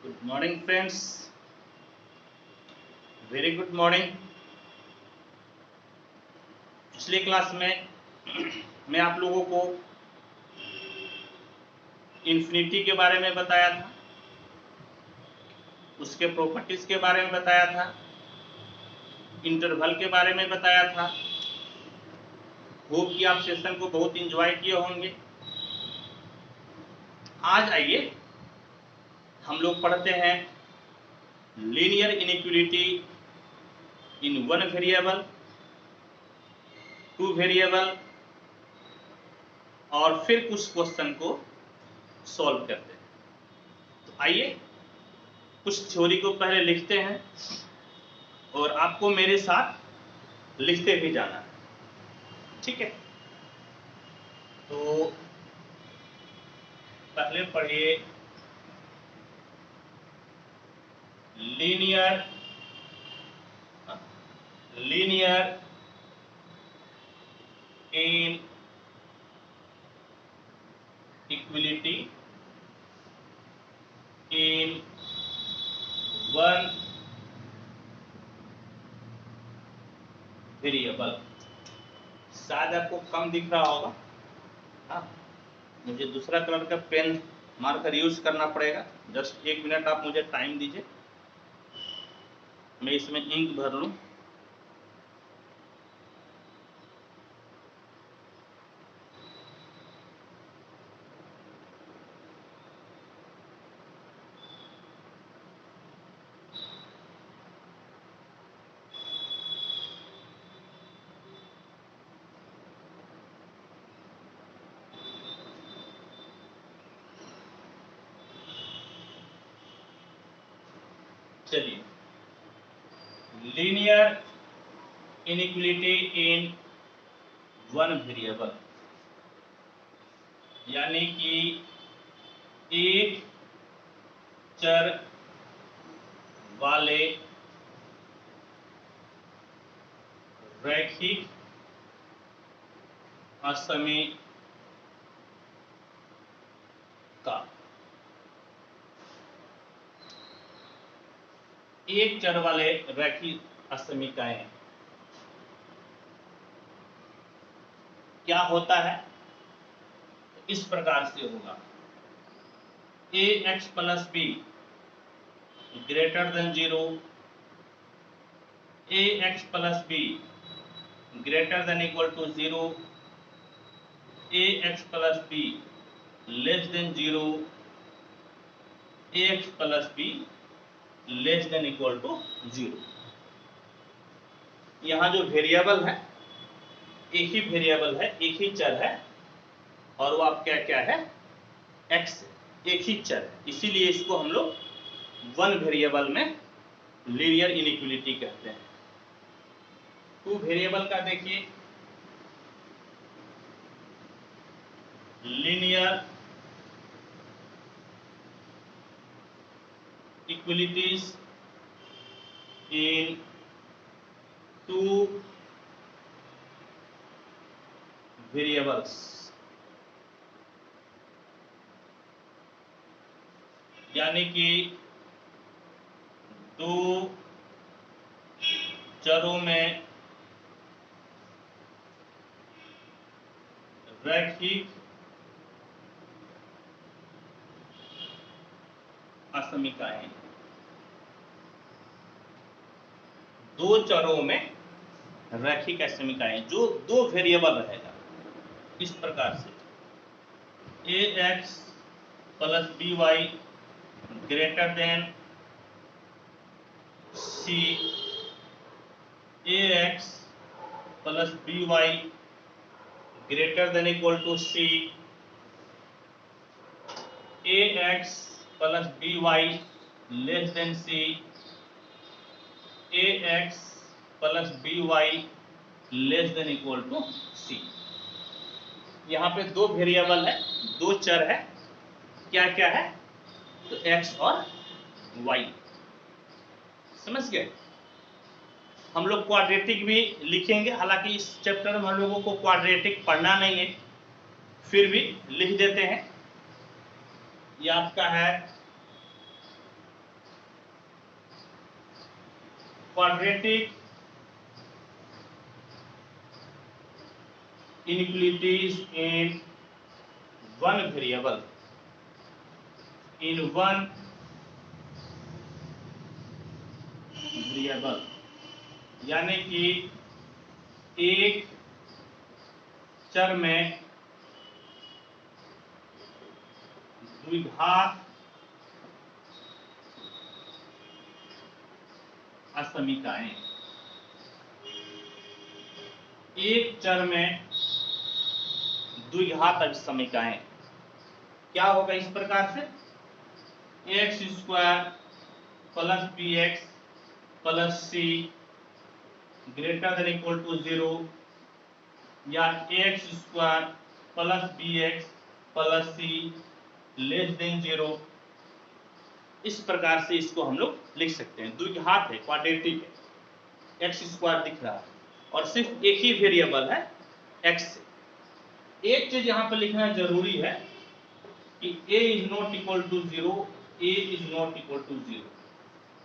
Good morning friends, very good morning. पिछली class में मैं आप लोगों को इन्फिनिटी के बारे में बताया था, उसके प्रॉपर्टीज के बारे में बताया था, इंटरवल के बारे में बताया था। होप कि आप सेशन को बहुत इंजॉय किए होंगे। आज आइए हम लोग पढ़ते हैं linear inequality in one variable, two variable और फिर कुछ क्वेश्चन को सॉल्व करते हैं। तो आइए कुछ थ्योरी को पहले लिखते हैं और आपको मेरे साथ लिखते भी जाना है, ठीक है। तो पहले पढ़िए linear in equality in one variable. शायद आपको कम दिख रहा होगा, हाँ, मुझे दूसरा कलर का पेन मार्कर यूज करना पड़ेगा। जस्ट 1 मिनट आप मुझे टाइम दीजिए, मैं इसमें इंक भर लूं। चलिए, लीनियर इनइक्विलिटी इन वन वेरिएबल, यानी कि एक चर वाले रैखिक असमीका, एक चर वाले रैखिक असमीकाएं क्या होता है? इस प्रकार से होगा ax plus B greater than 0, ax plus B greater than equal to 0, ax plus B less than 0, ax plus B less than equal to 0। यहाँ जो वेरिएबल है एक ही वेरिएबल है, एक ही चर है, और वो आप क्या है, x, एक ही चर है, इसीलिए इसको हम लोग वन वेरिएबल में लीनियर इनइक्विलिटी कहते हैं। टू वेरिएबल का देखिए, लीनियर इक्विलिटीज इन टू वेरिएबल्स, यानी कि दो चरों में रैखिक असमीकाएं, दो चरों में रैखिक असमीकाएं जो दो वेरिएबल रहेगा, इस प्रकार से ax plus b y greater than c, ax plus b y greater than equal to c, ax plus b y less than c, ax plus b y less than equal to c। यहाँ पे दो variable है, दो चर है, क्या क्या है, तो x और y। समझ गए? हम लोग क्वाड्रेटिक भी लिखेंगे, हालांकि इस चैप्टर में हम लोगों को क्वाड्रेटिक पढ़ना नहीं है, फिर भी लिख देते हैं। ये आपका है quadratic inequalities in one variable, यानी कि एक चर में द्विघात असमीकाएं, एक चर में द्विघात असमीकाएं क्या होगा इस प्रकार से, x square plus b x plus c greater than equal to 0, या x square plus b x plus c less than 0। इस प्रकार से इसको हम लोग लिख सकते हैं। द्विघात है, क्वाड्रेटिक है, एक्स स्क्वायर दिख रहा है और सिर्फ एक ही वेरिएबल है एक्स से। एक चीज यहां पर लिखना जरूरी है कि a is not equal to 0, a is not equal to 0,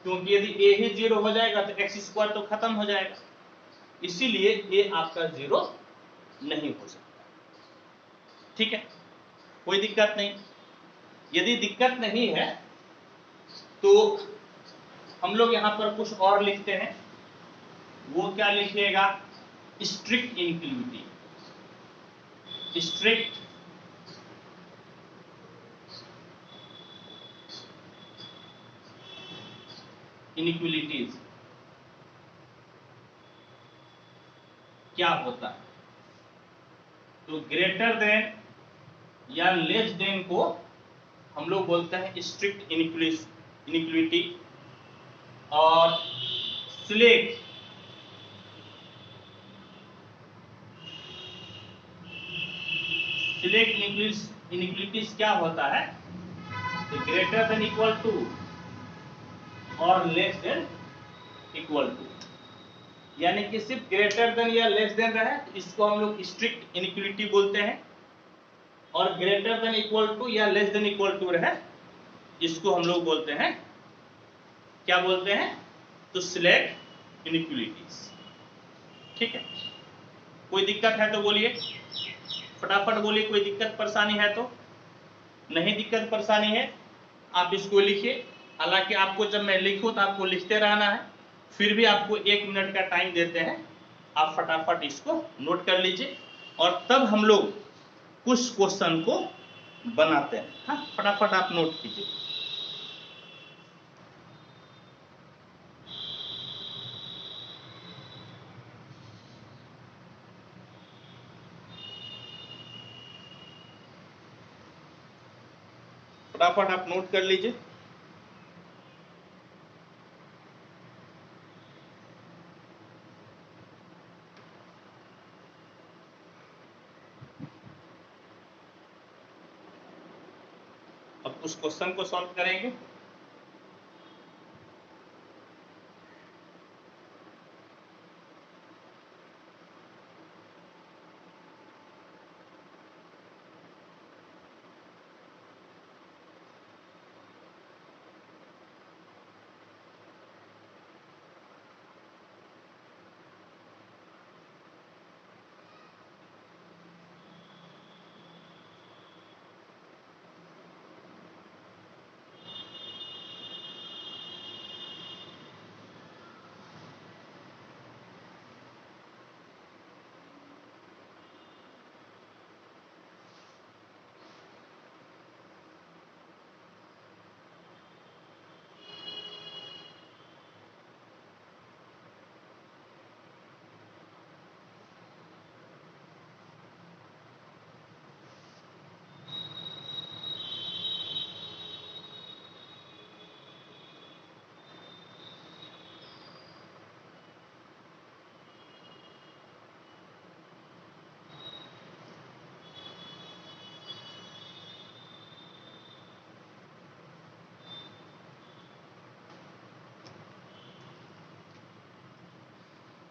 क्योंकि यदि a ही 0 हो जाएगा तो एक्स स्क्वायर तो खत्म हो जाएगा, इसीलिए a आपका 0 नहीं हो सकता। ठीक है, कोई दिक्कत नहीं। यदि दिक्कत नहीं है तो हम लोग यहां पर कुछ और लिखते हैं। वो क्या लिखिएगा, स्ट्रिक्ट इनइक्वालिटी, स्ट्रिक्ट इनइक्वालिटीज क्या होता है, तो ग्रेटर देन या लेस देन को हम लोग बोलते हैं स्ट्रिक्ट इनइक्वालिटी, और सिलेक्ट इनइक्वालिटीज क्या होता है, तो ग्रेटर देन इक्वल टू और लेस देन इक्वल टू, यानी कि सिर्फ ग्रेटर देन या लेस देन रहे तो इसको हम लोग स्ट्रिक्ट इनइक्वालिटी बोलते हैं, और ग्रेटर देन इक्वल टू या लेस देन इक्वल टू रहे इसको हम लोग बोलते हैं, क्या बोलते हैं, तो सिलेक्ट इनइक्वालिटीज। ठीक है, कोई दिक्कत है तो बोलिए, फटाफट बोलिए, कोई दिक्कत परेशानी है तो। नहीं दिक्कत परेशानी है आप इसको लिखिए, हालांकि आपको जब मैं लिखूं तो आपको लिखते रहना है, फिर भी आपको 1 मिनट का टाइम देते हैं, आप फटाफट इसको नोट कर लीजिए और तब हम लोग कुछ क्वेश्चन को बनाते हैं। हाँ, फटाफट आप नोट कीजिए। फटाफट आप नोट कर लीजिए। अब उस क्वेश्चन को सॉल्व करेंगे।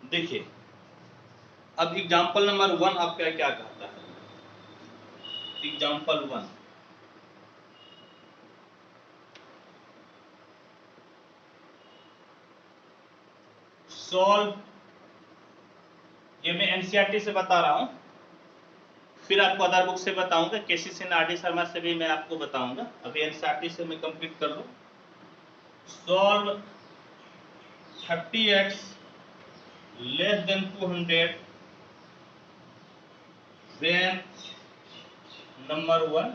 देखिए, अब एग्जाम्पल नंबर 1 आपका क्या कहता है, एग्जाम्पल 1, सॉल्व, ये मैं एनसीईआरटी से बता रहा हूं, फिर आपको अदर बुक से बताऊंगा, केसी सिन्हा, आर डी शर्मा से भी मैं आपको बताऊंगा। अभी एनसीईआरटी से मैं कंप्लीट कर लूं। Solve 30x less than 200 when number 1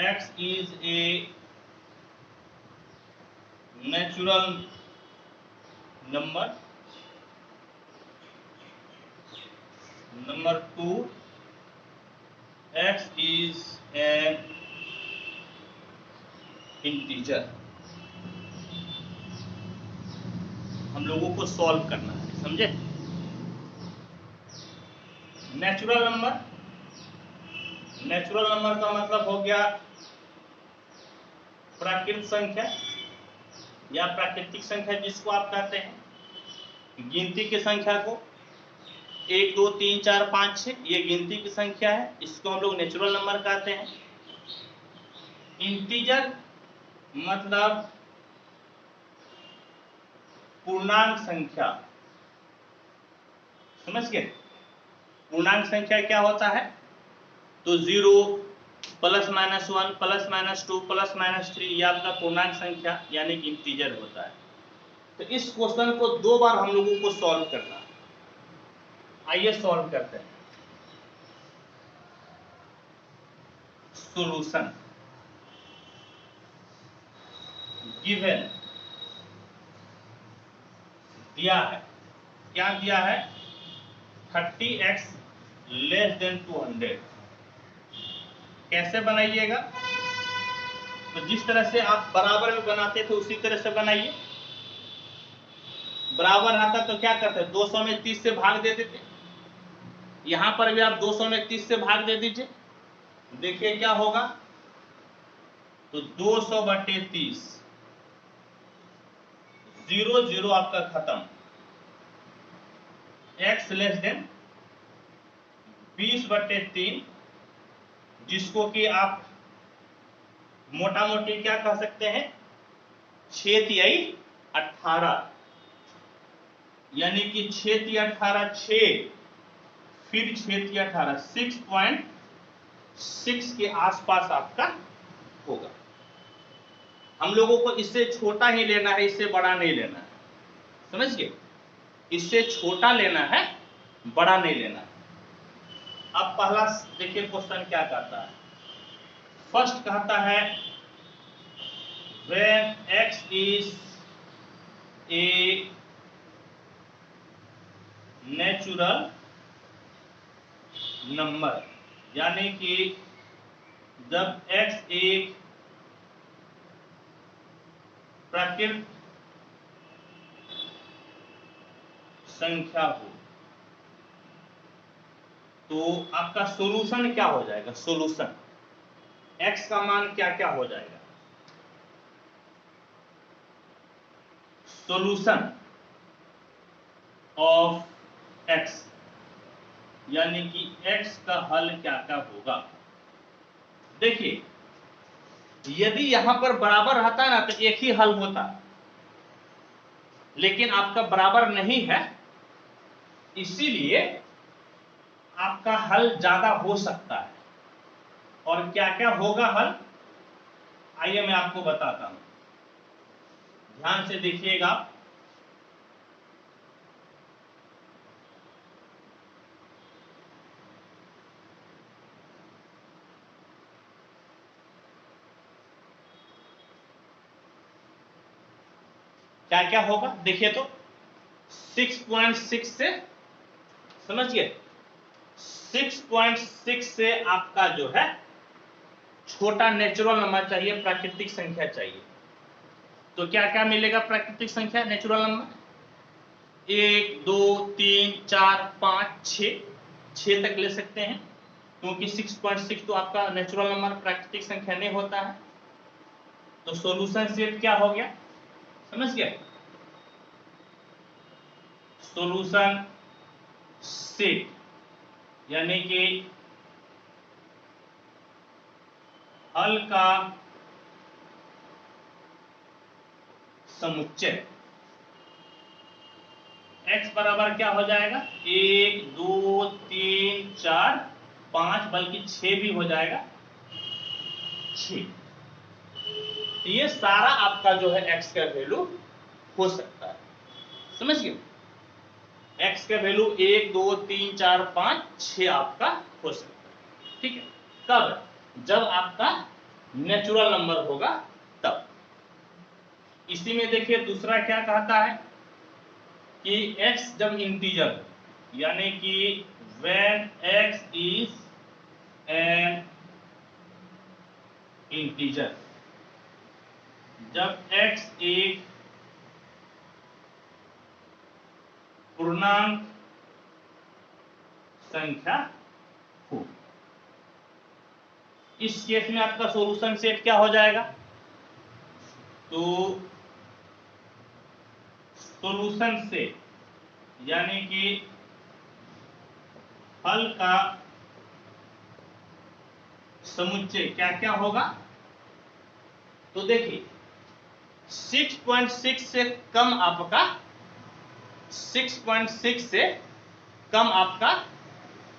x is a natural number, number 2 x is an integer। हम लोगों को सॉल्व करना है, समझे? नेचुरल नंबर, नेचुरल नंबर का मतलब हो गया प्राकृतिक संख्या या प्राकृतिक संख्या जिसको आप कहते हैं। गिनती की संख्या को 1 2 3 4 5 6 ये गिनती की संख्या है, इसको हम लोग नेचुरल नंबर कहते हैं। इंटीजर मतलब पूर्णांक संख्या, समझ गए? पूर्णांक संख्या क्या होता है? तो 0 plus minus 1 plus minus 2 plus minus 3 ये आपका पूर्णांक संख्या यानी कि इंटीजर होता है। तो इस क्वेश्चन को 2 बार हम लोगों को सॉल्व करना है। आइए सॉल्व करते हैं। सॉल्यूशन गिवन दिया है, क्या दिया है? 30x less than 200। कैसे बनाइएगा? तो जिस तरह से आप बराबर में बनाते थे उसी तरह से बनाइए। बराबर आता तो क्या करते? 200 में 30 से भाग दे देते। यहां पर भी आप 200 में 30 से भाग दे दीजिए, देखिए क्या होगा। तो 200/30, 0 0 आपका खत्म। x लेस देन 20/3 जिसको कि आप मोटा मोटी क्या कह सकते हैं? 6 तिहाई 18 यानी कि 6 तिहाई 18 6 फिर 6 तिहाई 18 6.6 के आसपास आपका होगा। हम लोगों को इससे छोटा ही लेना है, इससे बड़ा नहीं लेना है, समझ गए? इससे छोटा लेना है, बड़ा नहीं लेना है। अब पहला देखिए क्वेश्चन क्या कहता है। फर्स्ट कहता है when x is a natural number, यानी कि जब x एक प्राकृतिक संख्या हो तो आपका सॉल्यूशन क्या हो जाएगा? सॉल्यूशन x का मान क्या क्या हो जाएगा? सॉल्यूशन ऑफ x यानी कि x का हल क्या क्या होगा? देखिए यदि यहां पर बराबर रहता ना तो एक ही हल होता, लेकिन आपका बराबर नहीं है, इसीलिए आपका हल ज्यादा हो सकता है। और क्या क्या होगा हल, आइए मैं आपको बताता हूं, ध्यान से देखिएगा। क्या क्या होगा देखिए तो 6.6 से, समझिए 6.6 से आपका जो है छोटा नेचुरल नंबर चाहिए, प्राकृतिक संख्या चाहिए। तो क्या क्या मिलेगा? प्राकृतिक संख्या नेचुरल नंबर 1 2 3 4 5 6 तक ले सकते हैं, क्योंकि 6.6 तो आपका नेचुरल नंबर प्राकृतिक संख्या नहीं होता है। तो सॉल्यूशन सेट क्या हो गया, समझ गए? सॉल्यूशन सेट यानी कि हल का समुच्चय। बराबर क्या हो जाएगा 1 2 3 4 5 बल्कि 6 भी हो जाएगा 6। ये सारा आपका जो है x का वैल्यू हो सकता है, समझ गए। x का वैल्यू 1 2 3 4 5 6 आपका हो सकता है, ठीक है। कब? जब आपका नेचुरल नंबर होगा तब। इसी में देखिए दूसरा क्या कहता है कि x जब इंटीजर, यानी कि when x is an integer, जब x एक पूर्णांक संख्या हो, इस केस में आपका सॉल्यूशन सेट क्या हो जाएगा? तो सॉल्यूशन सेट यानी कि हल का समुच्चय क्या क्या होगा? तो देखिए 6.6 से कम आपका 6.6 से कम आपका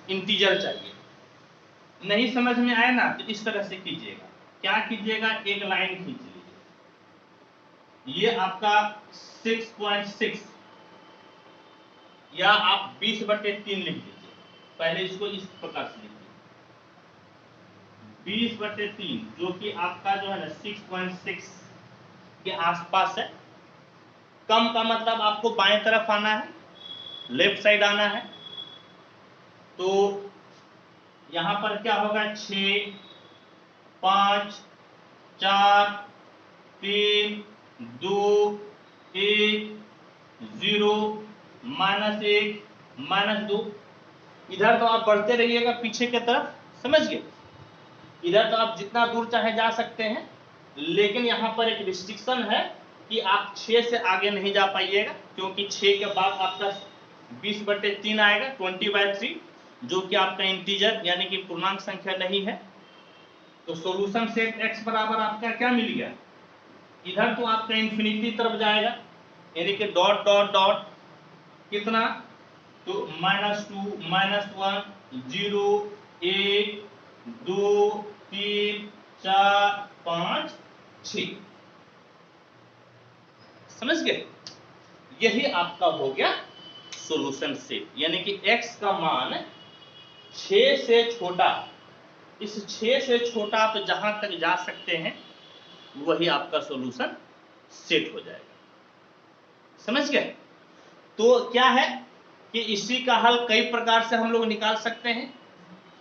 इंटीजर चाहिए। नहीं समझ में आए ना तो इस तरह से कीजिएगा। क्या कीजिएगा, एक लाइन खींच लीजिए, ये आपका 6.6 या आप 20/3 लिख लीजिए। पहले इसको इस प्रकार से लिखिए 20/3, जो कि आपका जो है ना 6.6 के आसपास है। कम का मतलब आपको बाएं तरफ आना है, लेफ्ट साइड आना है। तो यहां पर क्या होगा 6 5 4 3 2 1 0 -1 -2। इधर तो आप बढ़ते रहिएगा पीछे की तरफ, समझ गए। इधर तो आप जितना दूर चाहे जा सकते हैं, लेकिन यहाँ पर एक रिस्ट्रिक्शन है कि आप 6 से आगे नहीं जा पाइएगा, क्योंकि 6 के बाद आपका 20/3 आएगा 20/3, जो कि आपका इंटीजर यानी कि पूर्णांक संख्या नहीं है। तो सॉल्यूशन सेट x बराबर आपका क्या मिल गया, इधर तो आपका इंफिनिटी तरफ जाएगा, यानी कि डॉट डॉट डॉट कितना, तो -2 -1 0 1 2 3 4 5 6, समझ गए। यही आपका हो गया सॉल्यूशन सेट, यानी कि x का मान 6 से छोटा, इस 6 से छोटा आप जहां तक जा सकते हैं वही आपका सॉल्यूशन सेट हो जाएगा, समझ गए। तो क्या है कि इसी का हल कई प्रकार से हम लोग निकाल सकते हैं।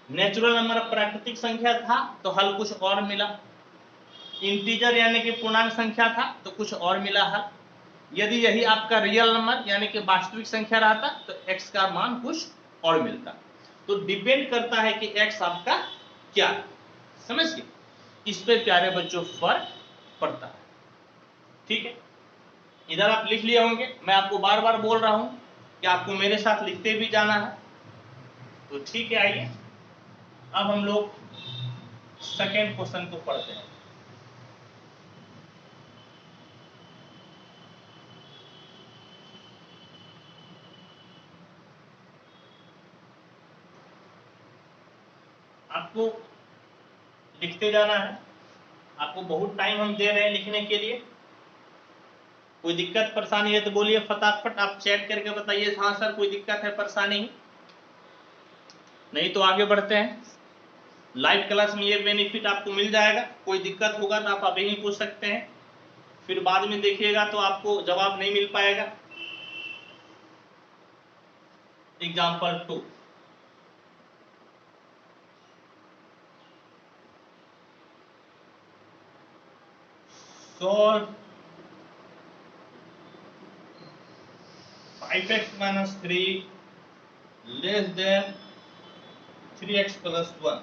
नेचुरल नंबर प्राकृतिक संख्या था तो हल कुछ और मिला, इंटीजर यानी कि पूर्णांक संख्या था तो कुछ और मिला हल, यदि यही आपका रियल नंबर यानी कि वास्तविक संख्या रहता तो x का मान कुछ और मिलता। तो डिपेंड करता है कि x आपका क्या है, समझ गए। इस पे प्यारे बच्चों फर्क पड़ता है, ठीक है। इधर आप लिख लिए होंगे, मैं आपको बार बार बोल रहा हूं कि आपको मेरे साथ लिखते भी जाना है। तो ठीक है, आइए अब हम लोग सेकेंड क्वेश्चन को पढ़ते हैं। आपको लिखते जाना है, आपको बहुत टाइम हम दे रहे हैं लिखने के लिए। कोई दिक्कत परेशानी है तो बोलिए फटाफट, आप चैट करके बताइए हाँ सर कोई दिक्कत है परेशानी, नहीं तो आगे बढ़ते हैं। लाइव क्लास में ये बेनिफिट आपको मिल जाएगा, कोई दिक्कत होगा तो आप अभी ही पूछ सकते हैं, फिर बाद में देखिएगा तो आपको जवाब नहीं मिल पाएगा। Example 2, solve 5x - 3 less than 3x + 1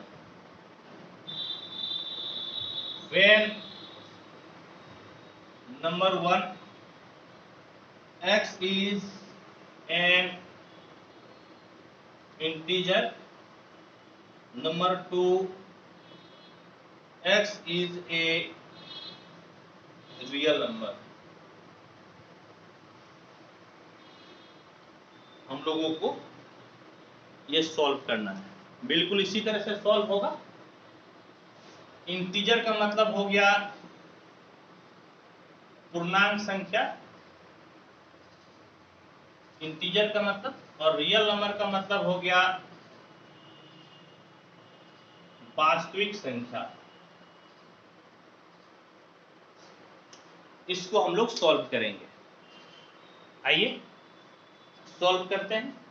when number 1 x is an integer, number 2 x is a real number। हम लोगों को ये सॉल्व करना है। बिल्कुल इसी तरह से सॉल्व होगा। इंटीजर का मतलब हो गया पूर्णांक संख्या, इंटीजर का मतलब, और रियल नंबर का मतलब हो गया वास्तविक संख्या। इसको हम लोग सॉल्व करेंगे। आइए सॉल्व करते हैं।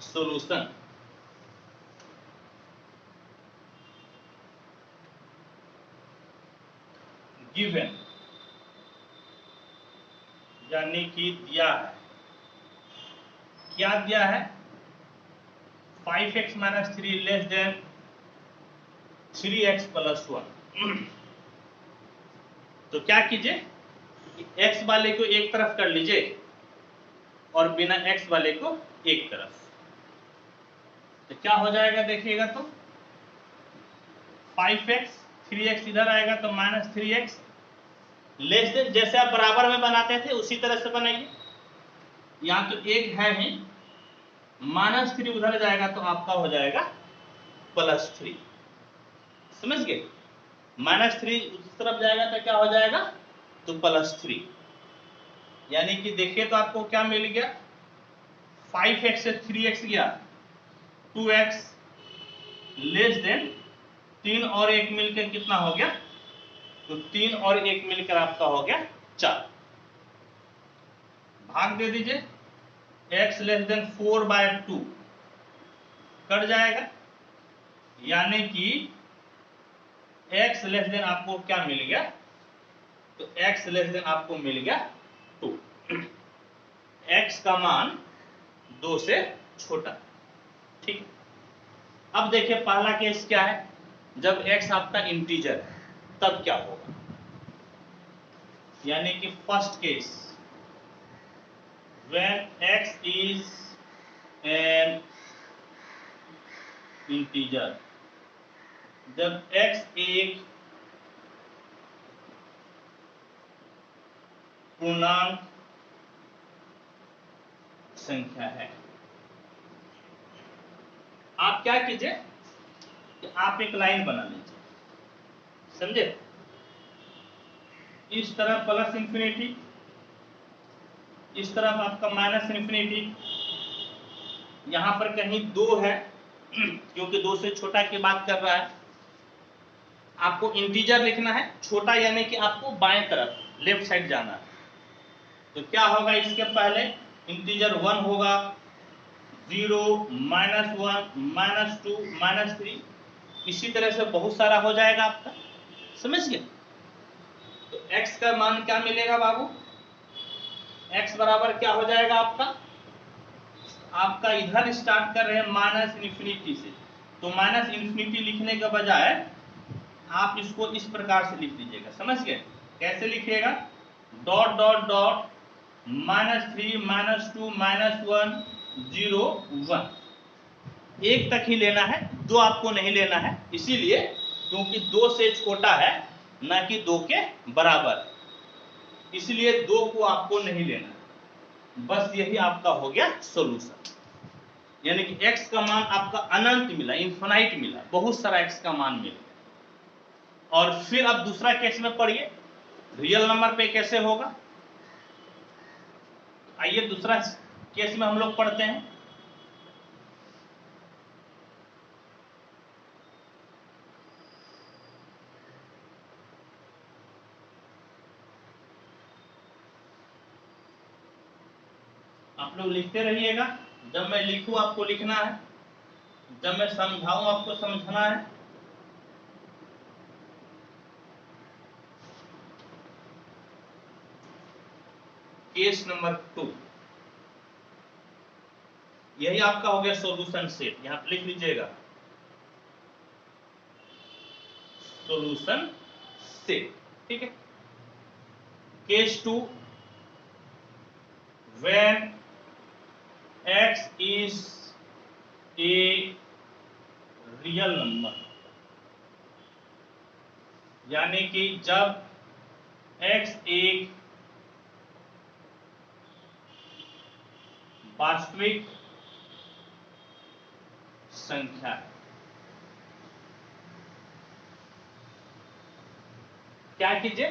सॉल्यूशन, गिवन यानी कि दिया है। क्या दिया है? 5x - 3 less than 3x + 1। तो क्या कीजिए, x वाले को एक तरफ कर लीजिए और बिना x वाले को एक तरफ। तो क्या हो जाएगा देखिएगा तो 5x, 3x इधर आएगा तो -3x लेस देन, जैसे आप बराबर में बनाते थे उसी तरह से बनाइए। यहाँ तो एक है ही, -3 उधर जाएगा तो आपका हो जाएगा +3। समझ गए? -3 उस तरफ जाएगा तो क्या हो जाएगा? तो +3। यानी कि देखिए तो आपको क्या मिल गया, 5x से 3x गया 2x लेस देन 3 और 1 मिलकर कितना हो गया? तो 3 और 1 मिलकर आपका हो गया 4। भाग दे दीजिए, x लेस देन 4/2 कट जाएगा, यानी कि x लेस देन आपको क्या मिल गया? तो x लेस देन आपको मिल गया 2। x का मान 2 से छोटा। ठीक, अब देखिए पहला केस क्या है, जब x आपका इंटीजर है तब क्या होगा। यानी कि first case, when x is an integer, जब x एक पूर्णांक संख्या है। आप क्या कीजिए कि आप एक लाइन बना लीजिए, समझे? इस तरफ +∞, इस तरफ आपका -∞। यहां पर कहीं 2 है क्योंकि 2 से छोटा की बात कर रहा है। आपको इंटीजर लिखना है छोटा, यानी कि आपको बाएं तरफ लेफ्ट साइड जाना है। तो क्या होगा, इसके पहले इंटीजर 1 होगा, 0 -1 -2 -3, इसी तरह से बहुत सारा हो जाएगा आपका। समझ गए? तो x का मान क्या मिलेगा बाबू? x बराबर क्या हो जाएगा आपका इधर स्टार्ट कर रहे हैं -∞ से, तो -∞ लिखने के बजाय आप इसको इस प्रकार से लिख दीजिएगा। समझ गए? कैसे लिखिएगा? Dot dot dot -3 -2 -1 0 1। एक तक ही लेना है, 2 आपको नहीं लेना है, इसीलिए क्योंकि 2 से छोटा है ना कि 2 के बराबर, इसलिए 2 को आपको नहीं लेना। बस यही आपका हो गया सॉल्यूशन। यानी कि x का मान आपका अनंत मिला, इन्फिनाइट मिला, बहुत सारा x का मान मिल गया। और फिर अब दूसरा केस में पढ़िए, रियल नंबर पे कैसे होगा। आइए दूसरा केस में हम लोग पढ़ते हैं। आप लोग लिखते रहिएगा, जब मैं लिखूं आपको लिखना है, जब मैं समझाऊं आपको समझना है। केस नंबर 2, यही आपका हो गया सॉल्यूशन सेट, यहां पे लिख लीजिएगा सॉल्यूशन सेट। ठीक है। Case 2, when x is a real number, यानी कि जब x एक वास्तविक संख्या है। क्या कीजिए,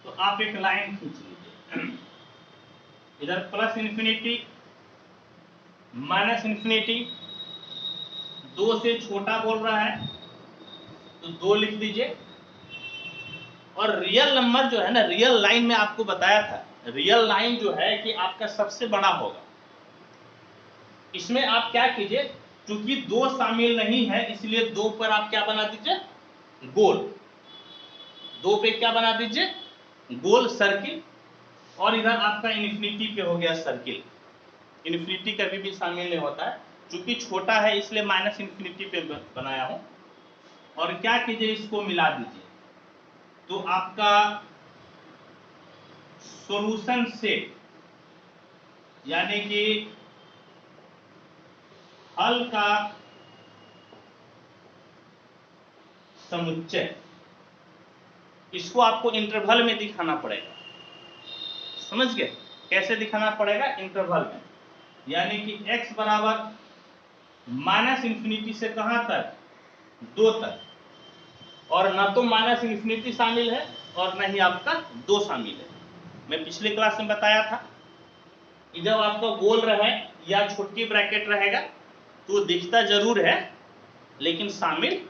तो आप एक लाइन खींच लीजिए, इधर प्लस इन्फिनिटी माइनस इन्फिनिटी, 2 से छोटा बोल रहा है तो 2 लिख दीजिए। और रियल नंबर जो है ना, रियल लाइन में आपको बताया था, रियल लाइन जो है कि आपका सबसे बड़ा होगा। इसमें आप क्या कीजिए, क्योंकि 2 शामिल नहीं है इसलिए 2 पर आप क्या बना दीजिए, गोल। 2 पे क्या बना दीजिए, गोल सर्किल। और इधर आपका इन्फिनिटी पे हो गया सर्किल। इन्फिनिटी कभी भी शामिल नहीं होता है, क्योंकि छोटा है इसलिए माइनस इन्फिनिटी पे बनाया हूं। और क्या कीजिए, इसको मिला दीजिए, तो आपका सॉल्यूशन सेट यानी कि हल का समुच्चय, इसको आपको इंटरवल में दिखाना पड़ेगा। समझ गए कैसे दिखाना पड़ेगा, इंटरवल में। यानी कि x बराबर माइनस इन्फिनिटी से कहां तक, 2 तक। और ना तो माइनस इन्फिनिटी शामिल है और ना ही आपका 2 शामिल है। मैं पिछले क्लास में बताया था कि जब आपका गोल रहे या छोटी ब्रैकेट रहेगा तो दिखता जरूर है लेकिन शामिल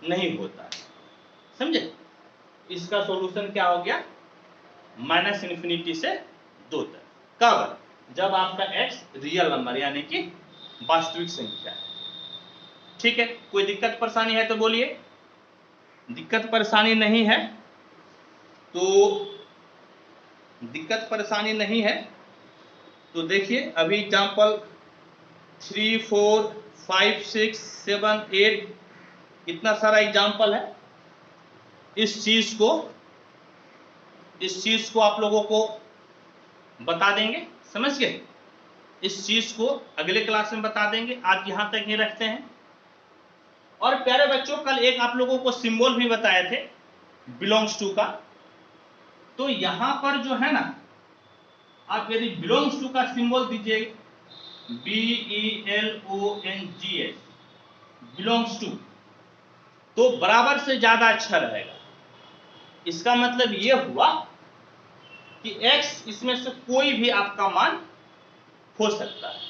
नहीं होता। समझे। इसका सॉल्यूशन क्या हो गया, माइनस इन्फिनिटी से 2 तक। कब, जब आपका x रियल नंबर यानी कि वास्तविक संख्या है। ठीक है। कोई दिक्कत परेशानी है तो बोलिए। दिक्कत परेशानी नहीं है तो, दिक्कत परेशानी नहीं है तो देखिए, अभी एग्जाम्पल 3, 4, 5, 6, 7, 8 इतना सारा एग्जाम्पल है। इस चीज को आप लोगों को बता देंगे। समझ गए। इस चीज को अगले क्लास में बता देंगे। आज यहां तक ही रखते हैं। और प्यारे बच्चों, कल एक आप लोगों को सिंबल भी बताए थे बिलोंग्स टू का। तो यहां पर जो है ना, आप यदि बिलोंग्स टू का सिंबल दीजिए BELONGS, बिलोंग्स टू, तो बराबर से ज्यादा अच्छा रहेगा। इसका मतलब यह हुआ कि x इसमें से कोई भी आपका मान हो सकता है।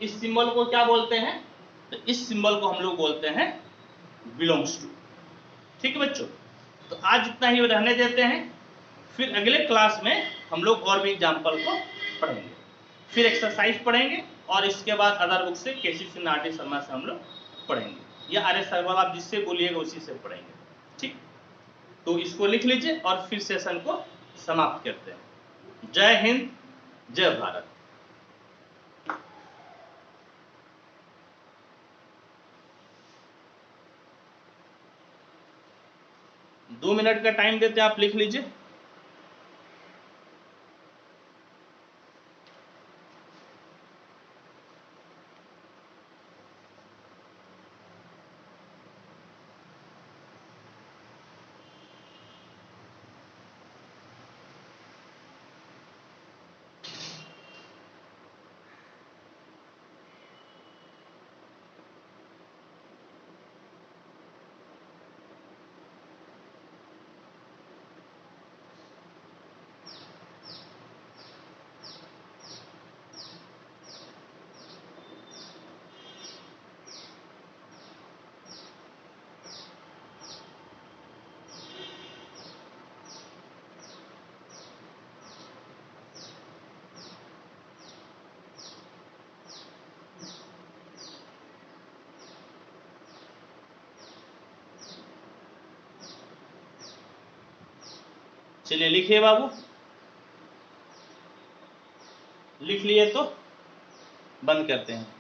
इस सिंबल को क्या बोलते हैं, तो इस सिंबल को हम लोग बोलते हैं बिलोंग्स टू। ठीक है बच्चों, तो आज इतना ही रहने देते हैं। फिर अगले क्लास में हम लोग और भी एग्जाम्पल को पढ़ेंगे, फिर एक्सरसाइज पढ़ेंगे और इसके बाद अदर बुक से केसी नाटी शर्मा से हम लोग पढ़ेंगे, या आर्य सरवाल आप जिससे बोलिएगा उसी से पढ़ेंगे। ठीक, तो इसको लिख लीजिए और फिर सेशन को समाप्त करते हैं। जय हिंद, जय भारत। 2 मिनट का टाइम देते हैं, आप लिख लीजिए। चलिए लिखिए बाबू, लिख लिए तो बंद करते हैं।